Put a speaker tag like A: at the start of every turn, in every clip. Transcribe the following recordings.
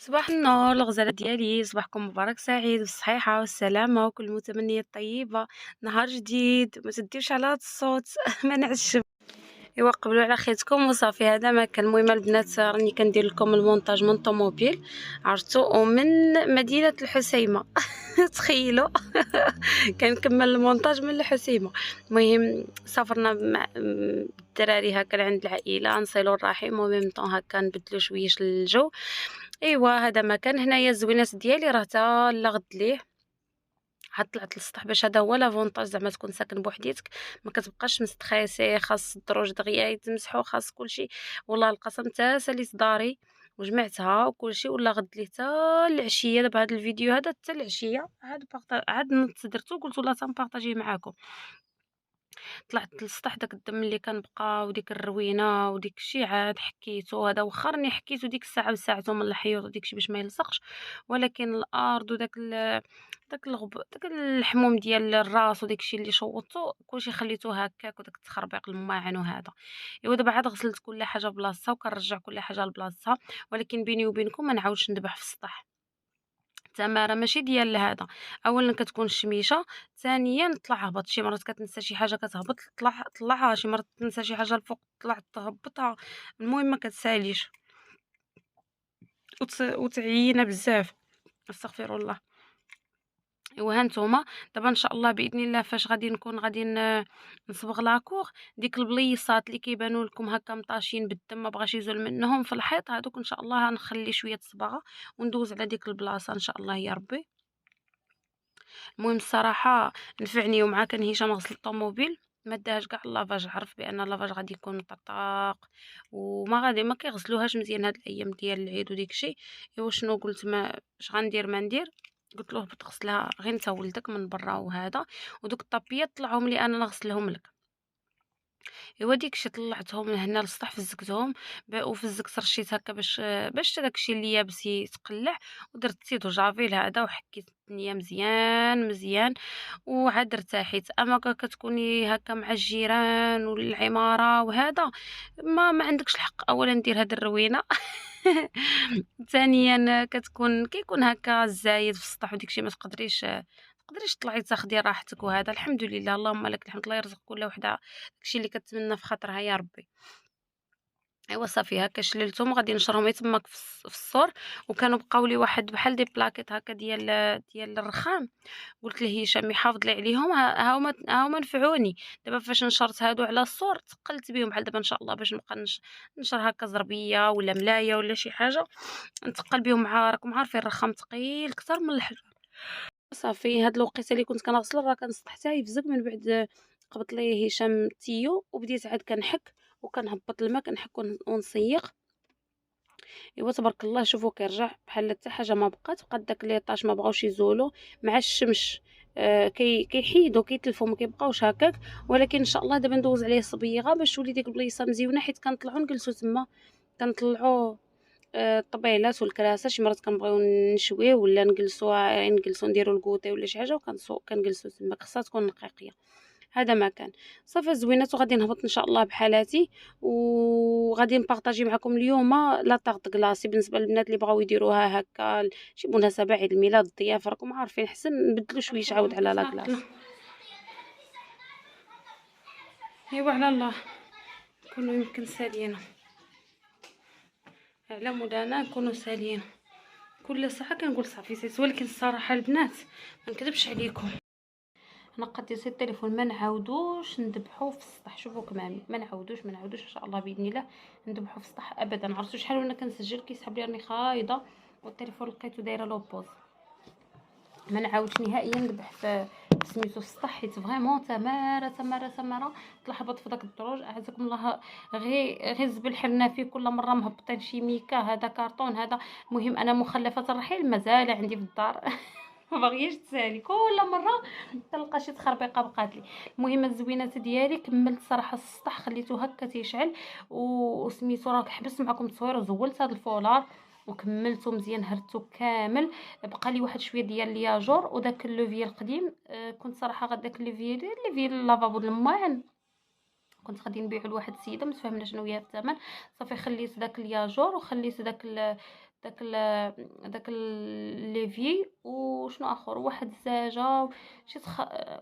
A: صباح النور الغزالة ديالي، صباحكم مبارك سعيد بالصحيحة والسلامة وكل المتمنيات طيبة. نهار جديد، ما تديوش على هاد الصوت ما نعشب. ايوا قبلوا على خيتكم وصافي، هذا ما كان. المهم البنات راني كندير لكم المونتاج من طوموبيل عرفتوا ومن مدينة الحسيمة تخيلوا. كنكمل المونتاج من الحسيمة. المهم سافرنا مع الدراري هكا لعند العائلة نصيلوا الرحم وميم طون هكا نبدلوا شويش الجو. ايوا هذا مكان هنايا الزوينات ديالي راه تا لا غد ليه. عاد طلعت للسطح باش هذا هو لافونتاج زعما تكون ساكن بوحديتك، ما كتبقاش مستخيسي خاص الدروج دغيا يتمسحوا خاص كلشي. والله القسم تا ساليت داري وجمعتها وكلشي ولا غد ليه تا العشيه. دابا هذا الفيديو هذا حتى العشيه عاد نص درتو قلت لا تنبارطاجيه معاكم. طلعت للسطح داك الدم اللي كان بقى وديك الروينه وديك الشي عاد حكيتو. هذا واخا راني حكيتو ديك الساعه وساعته من الحيوط وديك الشي باش ما يلصقش، ولكن الارض وداك داك داك الحموم ديال الراس وداك الشي اللي شوطو كلشي خليته هكاك وداك التخربيق الماعن وهذا. ايوا دابا عاد غسلت كل حاجه بلاصتها وكنرجع كل حاجه لبلاصتها، ولكن بيني وبينكم ما نعاودش نذبح في السطح. التماره ماشي ديال هذا. اولا كتكون الشميشه، ثانيا طلع هبط. شي مرات كتنسى شي حاجه كتهبط طلعها، شي مرات تنسى شي حاجه الفوق طلع تهبطها. المهم ما كتساليش وتعيينا بزاف. استغفر الله. ايوا هانتوما دابا ان شاء الله باذن الله فاش غادي نكون غادي نصبغ لاكوغ. ديك البليصات اللي كيبانوا لكم هكا مطاشين بالدم ما بغاش يزول منهم في الحيط هذوك ان شاء الله غنخلي شويه صباغه وندوز على ديك البلاصه ان شاء الله يا ربي. المهم الصراحه نفعني ومع كان هشام غسل الطوموبيل ما داهاش كاع اللافاج. عرف بان اللافاج غادي يكون طقطاق وما غادي ما كيغسلوهاش مزيان هاد الايام ديال العيد وديك الشيء. ايوا شنو قلت ما اش غندير ما ندير. قلت له هبط غسلها غير نتا ولدك من برا وهذا، ودوك الطابيات طلعهم لي انا نغسلهم لك. ايوا ديكشي طلعتهم من هنا للسطح فزقتهم وفزقت رشيت هكا باش داكشي اللي يابس يتقلع، ودرت سيدو جافيل هذا وحكيت الدنيا مزيان مزيان وعاد ارتاحيت. اما كتكوني هكا مع الجيران والعماره وهذا ما عندكش الحق اولا دير هاد الروينه. ثانيا كيكون هكا الزايد في السطح وديكشي ما تقدريش تطلعي تاخدي راحتك وهذا. الحمد لله اللهم لك الحمد، الله يرزق كل وحده داكشي اللي كتمنى في خاطرها يا ربي. ايوا صافي هكا شللتهم وغادي نشرهم تماك في السور. وكانوا بقاو لي واحد بحال دي بلاكيت هكا ديال الرخام. قلت له هشام يحافظ لي عليهم، ها هما نفعوني. دابا فاش نشرت هادو على السور تقلت بهم بحال دابا ان شاء الله باش نبقى نشر هكا زربيه ولا ملايه ولا شي حاجه نتقل بهم. مع راكم عارفين الرخام ثقيل اكثر من الحجر. صافي هاد الوقيته اللي كنت كنغسل راه كان السطح تاعي يفزك. من بعد قبط لي هشام التيو وبديت عاد كنحك وكنهبط الماء كنحك ونصيغ. ايوا تبارك الله شوفوا كيرجع بحال حتى حاجه ما بقات داك لي طاش ما بغاوش يزولوا مع الشمس. كيحيدوا كيتلفوا ما كيبقاوش هكاك. ولكن ان شاء الله دابا ندوز عليه صبيغه باش تولي ديك البليصه مزيونه، حيت كنطلعوا نجلسوا تما كنطلعوا الطبيلات والكراسه. شي مرات كنبغيو نشويه ولا نجلسوا نديروا الكوطي ولا شي حاجه كنجلسوا تما. خصها تكون نقيقيه. هذا ما كان صافي زوينات وغادي نهبط ان شاء الله بحالاتي. وغادي نبارطاجي معكم اليوم لا طارط كلاصي بالنسبه للبنات اللي بغاو يديروها هكا شي مناسبه عيد الميلاد الضيافه راكم عارفين حسن نبدلوا شويه عاود على لا كلاص. ايوا على الله نكونوا يمكن ساليين على مولانا نكونوا ساليين. كل ساعه كنقول صافي سيس، ولكن الصراحه البنات ما نكذبش عليكم انا قديت التليفون ما نعاودوش نذبحوه في السطح. شوفوا كمامي ما نعاودوش ان شاء الله باذن الله نذبحوه في السطح ابدا. عرفتوا شحال وانا كنسجل كيسحب لي راني خايضه والتليفون لقيتو دايره لوبوز. ما نعاودش نهائيا نذبح في سميتو في السطح حيت فريمون تماره تلحبط في داك الدروج. اعزكم الله غير الزبل حرنا فيه كل مره مهبطين شي ميكا هذا كارطون هذا. المهم انا مخلفات الرحيل مازال عندي في الدار. ما باغياش تسالي كل مره تلقى شي تخربيقه بقات لي. المهم الزوينات ديالي كملت صراحه السطح خليته هكا تيشعل وسميتو راه حبست معكم التصوير وزولت هذا الفولار وكملته مزيان هرتو كامل. بقى لي واحد شويه ديال الياجور وداك اللوفي القديم. كنت صراحه غدا داك اللوفي لافابو الماعن كنت غادي نبيعو لواحد السيده ما تفهمنا شنو هي الثمن. صافي خليت داك الياجور وخليت داك داك الليفي، وشنو اخر، واحد الزاجه، شي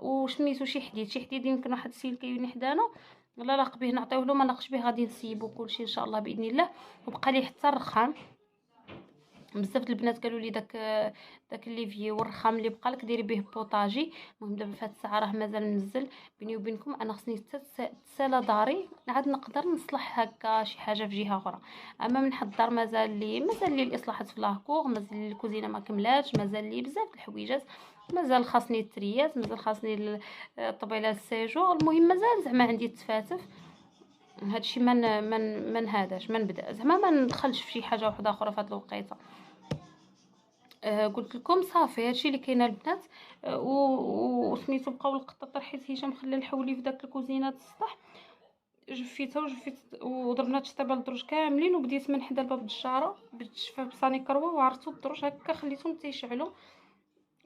A: وسميتو شي حديد يمكن واحد السيل كيوني حدانا، لا لاق به نعطيوه له، ما لاقش به غادي نسيبو كلشي ان شاء الله باذن الله. وبقى لي حتى الرخام. بزاف البنات قالوا لي داك الليفي والرخام اللي بقى لك ديري به بوطاجي. المهم دابا في هاد الساعه راه مازال منزل. بيني وبينكم انا خصني تسالى داري عاد نقدر نصلح هكا شي حاجه في جهه اخرى. اما من حد الدار مازال لي الاصلاحات في لاكور، مازال لي الكوزينه ما كملاتش، مازال لي بزاف د الحويجات، مازال خاصني التريات، مازال خاصني الطبيله السيجور. المهم مازال زعما عندي التفاتف. هادشي من هذاش ما نبدا زعما ما ندخلش في شي حاجه واحده اخرى في هاد الوقيته. قلت لكم صافي هادشي اللي كاينه البنات. وسميتو بقاو القطه حيت هشام خلى الحولي في داك الكوزينه السطح، جفيتها وضربنا الشطيبه الدروج كاملين، وبديت من حدا الباب الجاره بالشفاف بصاني كروه، وعرفتو الدروج هكا خليتهم تيشعلوا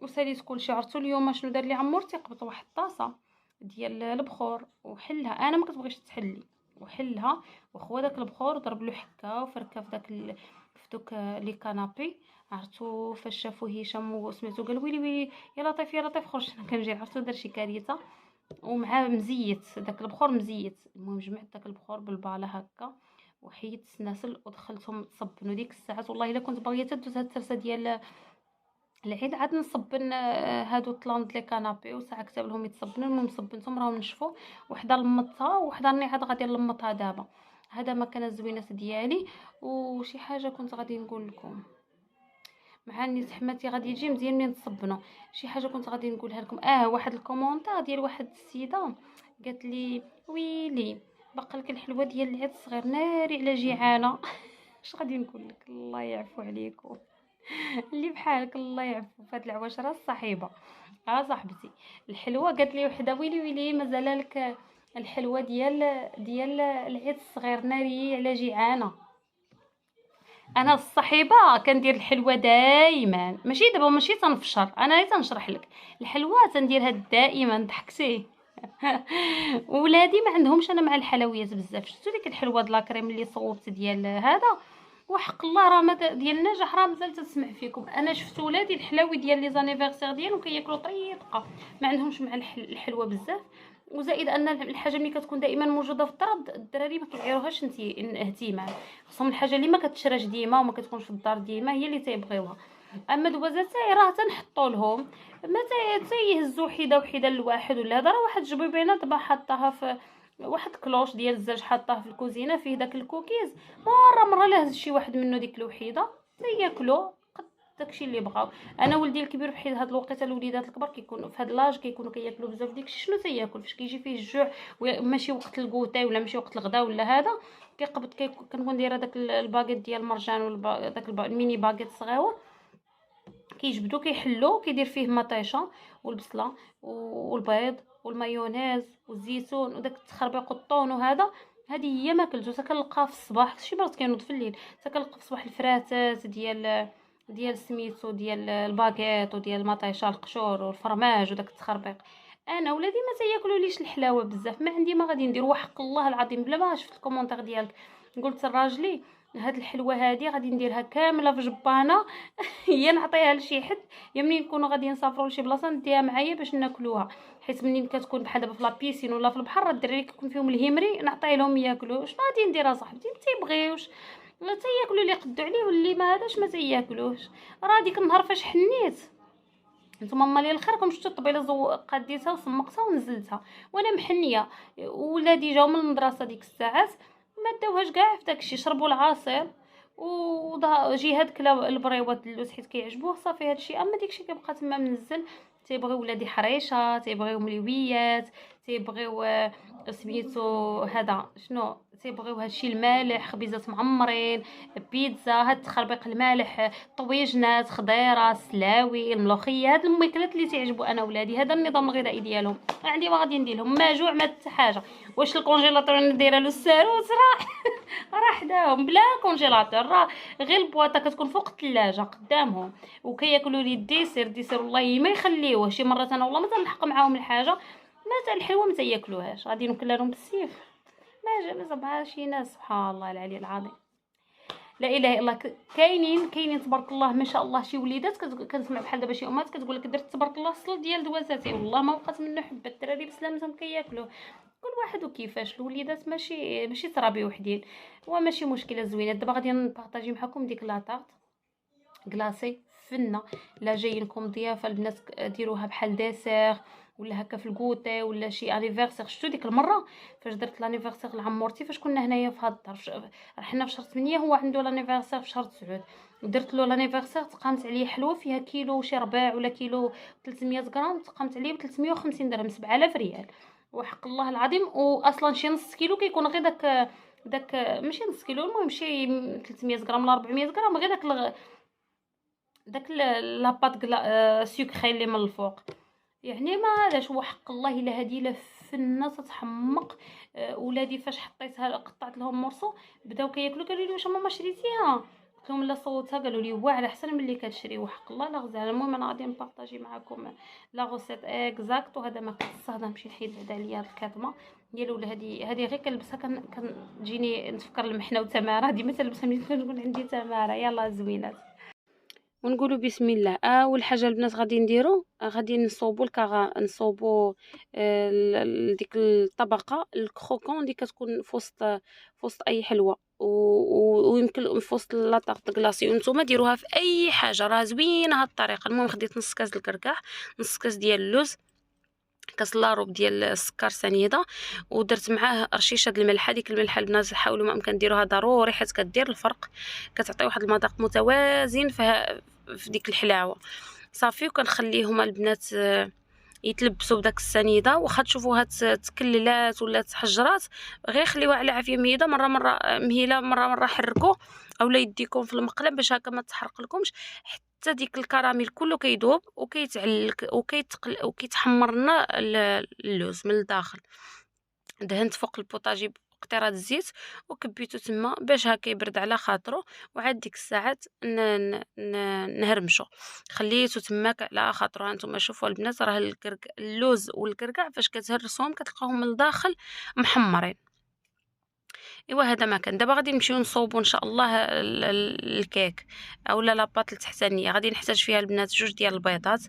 A: وساليت كلشي. عرفتو اليوم شنو دار لي عمور؟ تيقبط واحد الطاسه ديال البخور وحلها، انا ما كتبغيش تحلي، وحلها وخوا داك البخور ضرب له حكه وفركه في في دوك لي كانابي. عرفتو فاش شافو هشام وسميتو قال ويلي ويلي يا لطيف يا لطيف خرج. انا كنجي عرفتو دار شي كارثه. ومع مزيت داك البخور مزيت. المهم جمعت داك البخور بالباله هكا وحيدت السناسل ودخلتهم تصبنوا. ديك الساعات والله الا كنت باغيه تدوز هاد الترسه ديال العيد عاد نصبن هادو طلاند لي كانابي، وساعه كتب لهم يتصبنوا. المهم صبنتهم راهم نشفوا، وحده لمطها وحده راني عاد غادي نلمطها دابا. هذا ما كان الزوينات ديالي. وشي حاجه كنت غادي نقول لكم مع نيت حماتي غادي يجي مزيان ملي نتصبنوا. شي حاجه كنت غادي نقولها لكم، واحد الكومونتير ديال واحد السيده قالت لي ويلي باقا لك الحلوه ديال العيد الصغير ناري على جيعانه. اش غادي نقول لك؟ الله يعفو عليكم. اللي بحالك الله يعفو في هاد العواشره الصحيبه. صاحبتي الحلوه قالت لي وحده ويلي ويلي مازال لك الحلوه ديال العيد الصغير ناري على جيعانه. انا الصحيبه كندير الحلوه دائما، ماشي دابا ماشي تنفشر، انا تنشرح لك الحلوه تنديرها دائما. ضحكتي. ولادي ما عندهمش انا مع الحلويات بزاف. شفتوا ديك الحلوه د لاكريم اللي صوبت ديال هذا؟ وحق الله راه ديال النجاح راه مازال تسمع فيكم. انا شفت ولادي الحلاوي ديال لي زانيفرسير ديالهم كياكلوا طريقه، ما عندهمش مع الحلوه بزاف. وزائد ان الحاجه ملي كتكون دائما موجوده في الدار الدراري ما كيعيروهاش اهتمام. خصهم الحاجه اللي ما كتشراش ديما وما كتكونش في الدار ديما هي اللي تيبغيوها. اما دوازات راه تنحطوا لهم ما تيهزوا وحده وحده لواحد ولا هذا. راه واحد جبيبينه دابا حطاها في واحد كلوش ديال الزاج حطاه في الكوزينه فيه داك الكوكيز، مره لا هز شي واحد منه ديك الوحيده تياكلوا قد داكشي اللي بغاو. انا ولدي الكبير بحال هاد الوقيته الوليدات الكبار كيكونوا في هاد لاج كيكونوا كياكلوا بزاف داكشي. شنو تياكل فاش كيجي فيه الجوع ماشي وقت الكوتاي ولا ماشي وقت الغداء ولا هذا كيقبض كنكون دايره داك الباكيت ديال المرجان ولا داك الميني باكيت صغيور كيجبدو كيحلو كيدير فيه مطيشه والبصله والبيض والمايونيز والزيتون وداك التخربيق والطون وهذا. هذه هي ماكلتو. حتى كنلقى في الصباح شي مرات كينوض في الليل حتى كنلقى في الصباح الفراتات ديال سميتو ديال الباكيت وديال المطيشه القشور والفرماج وداك التخربيق. انا ولادي ما تياكلوليش الحلاوه بزاف، ما عندي ما غادي ندير. وحق الله العظيم بلا ما شفت الكومونتير ديالك قلت لراجلي هاد الحلوه هادي غادي نديرها كامله في جبانه هي نعطيها لشي حد، يا منين نكونوا غادي نسافروا لشي بلاصه نديها معايا باش ناكلوها. حيت منين كتكون بحال دابا في لابيسين ولا في البحر الدراري كيكون فيهم الهيمري نعطي لهم ياكلوا. شنو غادي ندير صاحبتي؟ ما تيبغيوش لا تياكلوا اللي قدو عليه واللي ما هذاش ما تياكلوش. راه ديك النهار فاش حنيت نتوما مالي الخير شفتوا الطبيله قديتها وسمقتها ونزلتها وانا محنيه. ولادي جاو من المدرسه ديك الساعات ما داوهاش كاع في داكشي، شربوا العصير وجهاد كلا البريوات اللوز حيت كيعجبوه صافي هادشي. اما داكشي كيبقى تما منزل. تيبغيو ولادي حريشه، تيبغيو مليويات، تيبغيو سميتو هذا شنو تيبغيو هادشي المالح، خبيزات معمرين، بيتزا، هاد التخربيق المالح، طويجنات، خضيره، سلاوي، الملوخيه، هاد الماكلات اللي تعجبوا انا ولادي. هذا النظام الغذائي ديالهم. عندي ما غادي ندير لهم ما جوع ما حتى حاجه. واش الكونجيلاتور ندير له الساروت راه حداهم بلا كونجيلاتور، راه غير البواطه كتكون فوق الثلاجه قدامهم وكياكلوا لي الديسير والله ما يخليوه. شي مرات انا والله ما تنلحق معاهم الحاجه ما الحلوه ما تياكلوهاش غادي نوكلها لهم بالسيف. ما زعما شي ناس سبحان الله العلي العظيم. لا اله الا الله. كاينين تبارك الله ما شاء الله شي وليدات كنسمع بحال دابا شي امات كتقول لك درت تبارك الله الصل ديال دوازاتي والله ما بقات منه حبه، الدراري بسلامتهم كياكلوه. كل واحد وكيفاش، الوليدات ماشي ترابي وحدين، وماشي مشكله زوينه. دابا غادي نبارطاجي معكم ديك لاطارط كلاصي فنه. لا جايينكم ضيافه البنات ديروها بحال ديسير ولا هكا في الكوتي ولا شي انيفرسير. شفتوا ديك المره فاش درت لانيفرسير لعمورتي فاش كنا هنايا في هاد الدار، حنا في شهر 8 هو عنده لانيفرسير في شهر 9، ودرت له لانيفرسير تقامت عليه حلوه فيها كيلو وشي ربع ولا كيلو 300 غرام، تقامت عليه ب 350 درهم، 7000 ريال وحق الله العظيم. واصلا شي نص كيلو كيكون غير داك ماشي نص كيلو، المهم شي 300 غرام ولا 400 غرام، غير داك لاباط سكري اللي من الفوق. يعني ما علاش هو حق الله الا هادي لا فنه تتحمق. ولادي فاش حطيتها قطعت لهم مرصو بداو كياكلوا، قالوا لي واش ماما شريتيها؟ قلت لهم لا صوتها، قالوا لي واعره احسن من اللي كتشري وحق الله لا غزاله. المهم انا غادي نبارطاجي معكم لا غوسيت اكزاكت، وهذا ما كنصهدا نمشي نحيد بعدا عليا الكاتمه ديال ولا هذه غير كنلبسها كتجيني نتفكر المحنه وتماره، ديما تلبسها ملي كنكون عندي تماره. يلا زوينات ونقولوا بسم الله. اول حاجه البنات غادي نديرو، غادي نصوبوا نصوبوا ديك الطبقه الكروكون اللي كتكون في وسط اي حلوه، ويمكن في وسط لاطارت كلاصي. وانتم ديروها في اي حاجه، راه زوينه هاد الطريقه. المهم خديت نص كاس الكركاع، نص كاس ديال اللوز، كاس لاروب ديال السكر سنيده، ودرت معاه رشيشه د الملح. هذيك الملح البنات حاولوا ما امكن ديروها ضروري حيت كدير الفرق، كتعطي واحد المذاق متوازن في ديك الحلاوه. صافي وكنخليهم البنات يتلبسوا بداك السنيده. واخا تشوفوها تكللات ولا تحجرات غير خليوها على عافيه مهيله، مره مهيله، مره حركوا اولا يديكم في المقله باش هكا ما تحرق لكمش حتى ديك الكراميل كله كيذوب وكيتعلك وكيتحمر لنا اللوز من الداخل. دهنت فوق البوطاجي بقطره الزيت وكبيته تما باش هكا يبرد على خاطرو، وعاد ديك الساعات نهرمشو خليته تماك على خاطرو. هانتوما شوفوا البنات راه اللوز والكركاع فاش كتهرسوهم كتلقاهم من الداخل محمرين. ايوا هذا ما كان. دابا غادي نمشيو نصوبوا ان شاء الله الكيك اولا لاباط التحتانيه. غادي نحتاج فيها البنات 2 ديال البيضات،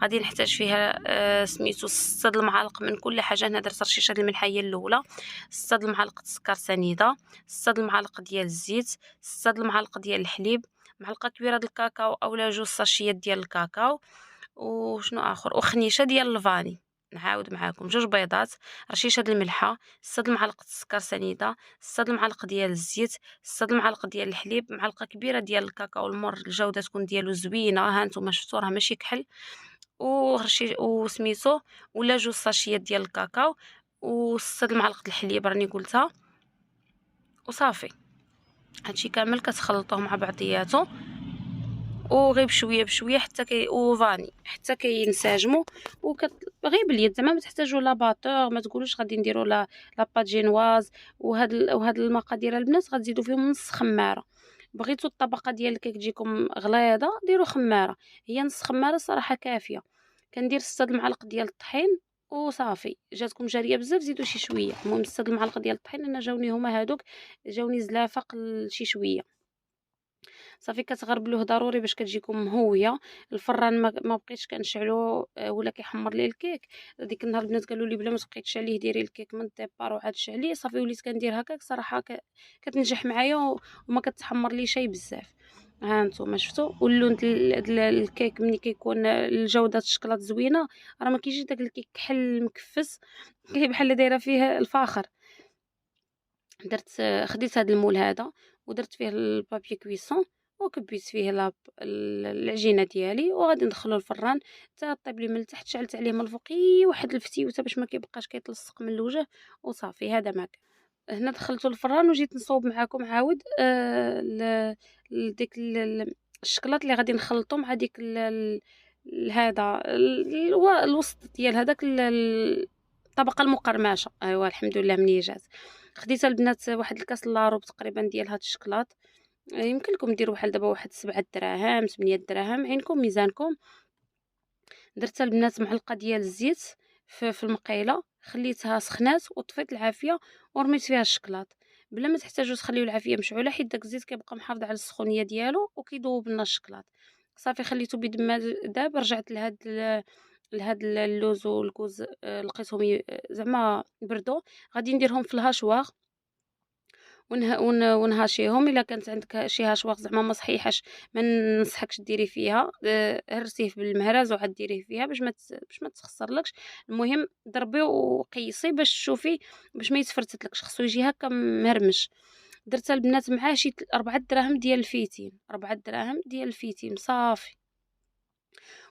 A: غادي نحتاج فيها سميتو 6 المعالق من كل حاجه. هنا درت رشيشه الملح هي الاولى، 6 المعالق السكر سنيده، 6 المعالق ديال الزيت، 6 المعالق ديال الحليب، معلقه كبيره د الكاكاو اولا 2 ساشيات ديال الكاكاو، وشنو اخر، وخنيشه ديال الفاني. نعاود معاكم 2 بيضات، رشيشه د الملحه، 6 المعالق السكر سنيده، 6 المعالق ديال الزيت، 6 المعالق ديال الحليب، معلقه كبيره ديال الكاكاو المر الجوده تكون ديالو زوينه. ها نتوما شفتوا راه ماشي كحل. وسميتو ولا 2 ساشيات ديال الكاكاو، و6 المعالق الحليب راني قلتها، وصافي. هادشي كامل كتخلطوه مع بعضياتو وغير بشويه حتى وفاني حتى كينسجموا. غير باليد زعما ما تحتاجوا لا باتور، ما تقولوش غادي نديروا لا بات جينواز. وهاد المقادير البنات غتزيدوا فيهم نص خماره. بغيتوا الطبقه ديال الكيك تجيكم غليظه ديروا خماره، هي نص خماره صراحه كافيه. كندير 6 المعالق ديال الطحين وصافي. جاتكم جاريه بزاف زيدوا شي شويه. المهم 6 المعالق ديال الطحين انا جاوني هما هادوك جاوني زلافه شي شويه. صافي كتغربلوه ضروري باش كتجيكم مهويه. الفران ما بقيتش كنشعلو ولا كيحمر لي الكيك. ديك النهار البنات قالوا لي بلا ما تبقاي تشعليه ديري الكيك من الديبار وعاد شعليه. صافي وليت كندير هكاك صراحه كتنجح معايا وما كتحمر لي شي بزاف. ها نتوما شفتوا واللون الكيك ملي كيكون الجوده الشكلاط زوينه راه ما كيجي داك الكيك كحل مكفس بحال دايره فيه الفاخر. خديت هذا المول هذا ودرت فيه البابي كويسون وكبيت فيه العجينه ديالي وغادي ندخلو الفران حتى طيب لي من التحت. شعلت عليه من الفوق واحد الفتيوته باش ما كيبقاش كيتلصق من الوجه وصافي. هذا ما كان. هنا دخلته الفران وجيت نصوب معكم عاود ديك الشكلاط اللي غادي نخلطو مع ديك هذا الوسط ديال هذاك الطبقه المقرمشه. ايوا الحمد لله مني جات. خديت البنات واحد الكاس لاروب تقريبا ديال هاد الشكلاط. يمكن لكم ديروا بحال دابا واحد 7 دراهم 8 دراهم عينكم ميزانكم. درت البنات معلقه ديال الزيت في المقيله، خليتها سخنات وطفيت العافيه ورميت فيها الشكلاط بلا ما تحتاجو تخليو العافيه مشعوله، حيت داك الزيت كيبقى محافظ على السخونيه ديالو وكيذوب لنا الشكلاط. صافي خليته بيد ما داب، رجعت لهاد اللوز والكوز، لقيتهم زعما بردوا. غادي نديرهم في الهاشواغ ونهاشيهم. الا كانت عندك شي هاشواغ زعما ما صحيحاش، ما ننصحكش ديري فيها، هرسيه بالمهراز وعاد ديريه فيها باش ما تخسرلكش. المهم ضربيه وقيسي باش تشوفي، باش ما يتفرتتلكش، خصو يجي هكا مهرمش. درت البنات معاه شي 4 دراهم ديال الفيتين، 4 دراهم ديال الفيتين صافي.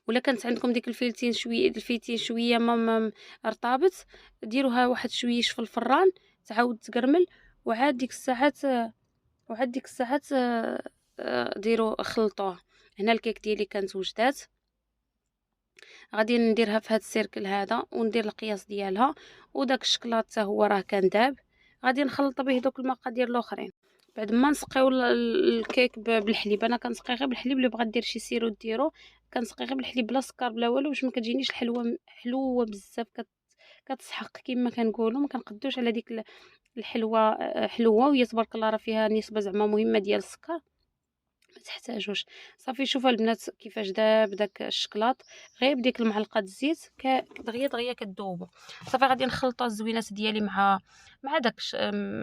A: ولا كانت عندكم ديك الفيتين شويه ما رطابت، ديروها واحد شويش في الفران تعاود تقرمل. وعاد ديك الساعات ديروا خلطوه. هنا الكيك ديالي كانت وجدات، غادي نديرها في هذا السيركل هذا وندير القياس ديالها. وداك الشكلاط حتى هو راه كان داب، غادي نخلط به دوك المقادير الاخرين. بعد ما نسقيو الكيك بالحليب، انا كنسقي غير بالحليب. اللي بغى دير شي سيرو ديرو، كنسقي غير بالحليب بلا سكر بلا والو، باش ما كتجينيش الحلوه حلوه بزاف، كتسحق كما كنقولوا. ما كنقدوش على ديك الحلوه حلوه، وهي تبارك الله راه فيها نسبه زعما مهمه ديال السكر، ما تحتاجوش. صافي شوفوا البنات كيفاش داب داك الشكلاط، غير بديك المعلقه الزيت دغيا دغيا كدوبو. صافي غادي نخلطوا الزوينات ديالي مع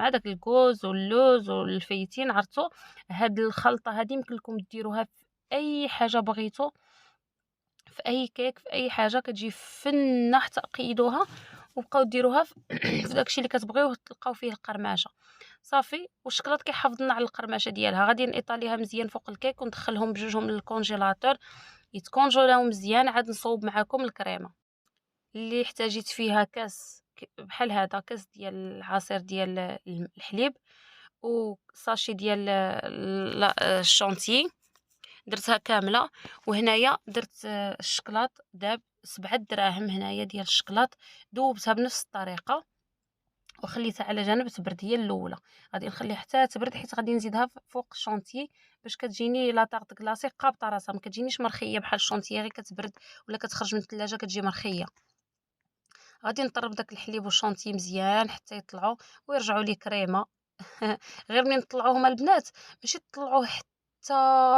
A: داك الكوز واللوز والفيتين. عرفتوا هاد الخلطه هادي يمكن لكم ديروها في اي حاجه بغيتو، في اي كيك، في اي حاجه كتجي فنه حتى قيدوها وبقاو ديروها في في داكشي اللي كتبغيوه تلقاو فيه القرمشه. صافي والشكلاط كيحافظ لنا على القرمشه ديالها. غادي نيطاليها مزيان فوق الكيك وندخلهم بجوجهم للكونجيلاتور يتكونجولاو مزيان. عاد نصوب معاكم الكريمه اللي احتاجيت فيها كاس بحال هذا، كاس ديال العصير ديال الحليب، وساشي ديال الشونتي درتها كامله. وهنايا درت الشكلاط داب 7 دراهم هنايا ديال الشكلاط، ذوبتها بنفس الطريقه وخليتها على جنب تبرد. هي الاولى غادي نخليها حتى تبرد، حيت غادي نزيدها فوق الشونتيي باش كتجيني لا طارط كلاصي قابطه راسها، ما كتجينيش مرخيه بحال الشونتيي غير كتبرد ولا كتخرج من الثلاجه كتجي مرخيه. غادي نطرب داك الحليب والشونتيي مزيان حتى يطلعوا ويرجعوا لي كريمه. غير منين نطلعوه هما البنات، ماشي تطلعوه حتى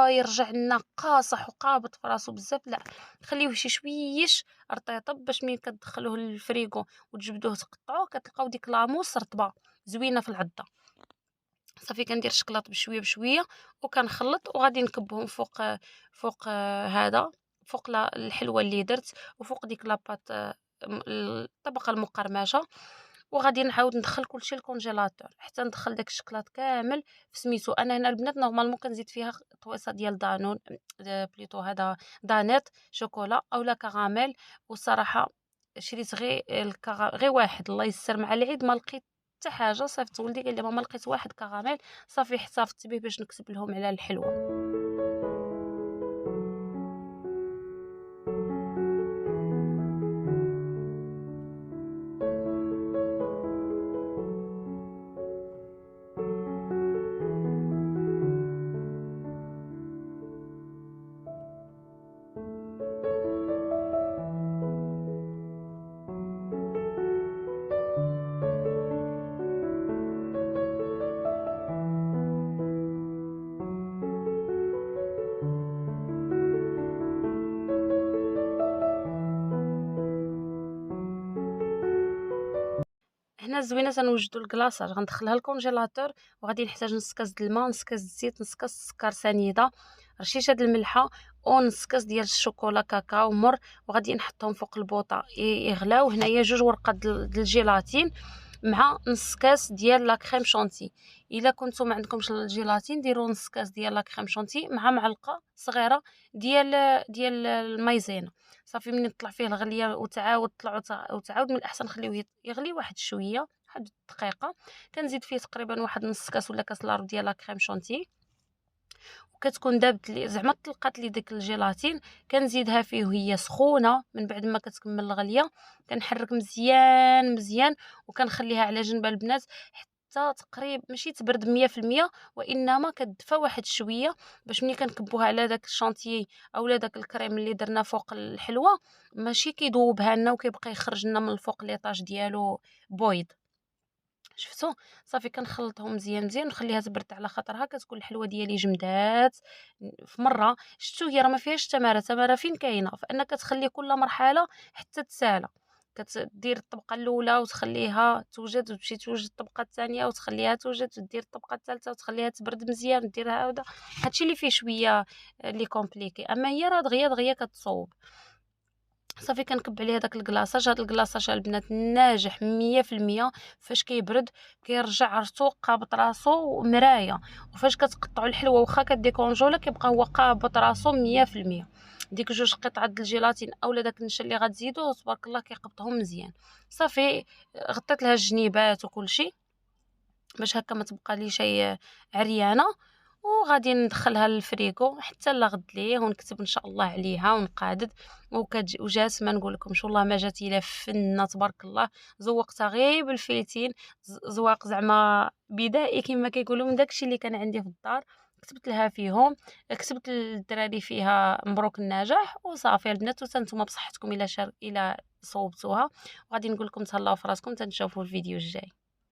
A: يرجع لنا قاصح وقابط في راسو بزاف، لا، خليوه شي شويش رطيطب باش ملي كتدخلوه للفريغو وتجبدوه تقطعوه كتلقاو ديك لاموس رطبه زوينه في العضه. صافي كندير الشكلاط بشويه بشويه وكنخلط، وغادي نكبهم فوق هذا، فوق الحلوه اللي درت، وفوق ديك لاباط الطبقه المقرمشه. وغادي نعاود ندخل كلشي الكونجيلاتور حتى ندخل داك الشكلاط كامل في سميتو. انا هنا البنات نورمالمون كنزيد فيها طويصه ديال دانون، بليتو هذا دانيت شوكولا اولا كراميل. والصراحه شريت غير واحد، الله يسر مع العيد ما لقيت حتى حاجه. صيفط ولدي قال لي ماما لقيت واحد كراميل، صافي احتفظت به باش نكتب لهم على الحلوه. هنا الزوينه تنوجدو الكلاصاج، غندخلها الكونجيلاتور وغادي نحتاج نص كاس د الماء، نص كاس د الزيت، نص كاس السكر سنيده، رشيشه د الملحه، ونص كاس ديال الشوكولا كاكاو مر. وغادي نحطهم فوق البوطه يغلاو. هنايا 2 ورقات د الجيلاتين مع نص كاس ديال لا كريم شونتي. الا كنتو ما عندكمش الجيلاتين ديروا نص كاس ديال لا كريم شونتي مع معلقه صغيره ديال المايزينا. صافي ملي طلع فيه الغليه وتعاود طلع وتعاود، من الاحسن خليوه يغلي واحد شويه، واحد دقيقه. كنزيد فيه تقريبا واحد نص كاس ولا كاس لارب ديال لا كريم شونتي، وكتكون دابت لي زعما طلقات لي ديك الجيلاتين. كنزيدها فيه وهي سخونه من بعد ما كتكمل الغليه. كنحرك مزيان مزيان وكنخليها على جنب البنات حتى تقريبا ماشي تبرد 100%، وانما كتدفى واحد شويه باش ملي كنكبوها على داك الشانتيي اولا داك الكريم اللي درنا فوق الحلوه ماشي كيذوبها لنا وكيبقى يخرج لنا من الفوق ليطاج ديالو بويض. شفتوا؟ صافي كنخلطهم مزيان مزيان ونخليها تبرد على خاطرها، كتكون الحلوه ديالي جمدات في مره. شفتوا هي راه ما فيهاش تماره، تماره فين كاينه؟ فانك تخلي كل مرحله حتى تسالى، كتدير الطبقه الاولى وتخليها توجد وتمشي توجد الطبقه الثانيه وتخليها توجد وتدير الطبقه الثالثه وتخليها تبرد مزيان وديرها هذا. هادشي اللي فيه شويه لي كومبليكي، اما هي راه دغيا دغيا كتصوب. صافي كنكب عليه داك الكلاصاج. هاد الكلاصاج البنات ناجح 100%. فاش كيبرد كيرجع راسو قابط راسو مرايه، وفاش كتقطعوا الحلوه واخا كديكونجولا كيبقى هو قابط راسو 100%. ديك جوج قطع د الجيلاتين اولا داك النشا اللي غتزيدوه تبارك الله كيقبطهم مزيان. صافي غطيت لها الجنيبات وكلشي باش هكا ما تبقى لي شي عريانه، وغادي ندخلها للفريغو حتى لا غد ليه ونكتب ان شاء الله عليها ونقادد. وجات ما نقول لكمش والله ما جات الا فنه تبارك الله. زوقتها غير بالفيتين، زواق زعما بدائي كما كيقولوا، من داكشي اللي كان عندي في الدار كتبت لها فيهم. كتبت للدراري فيها مبروك النجاح وصافي البنات. وانتم بصحتكم الى صوبتوها، وغادي نقول لكم تهلاو في راسكم تنشوفوا الفيديو الجاي.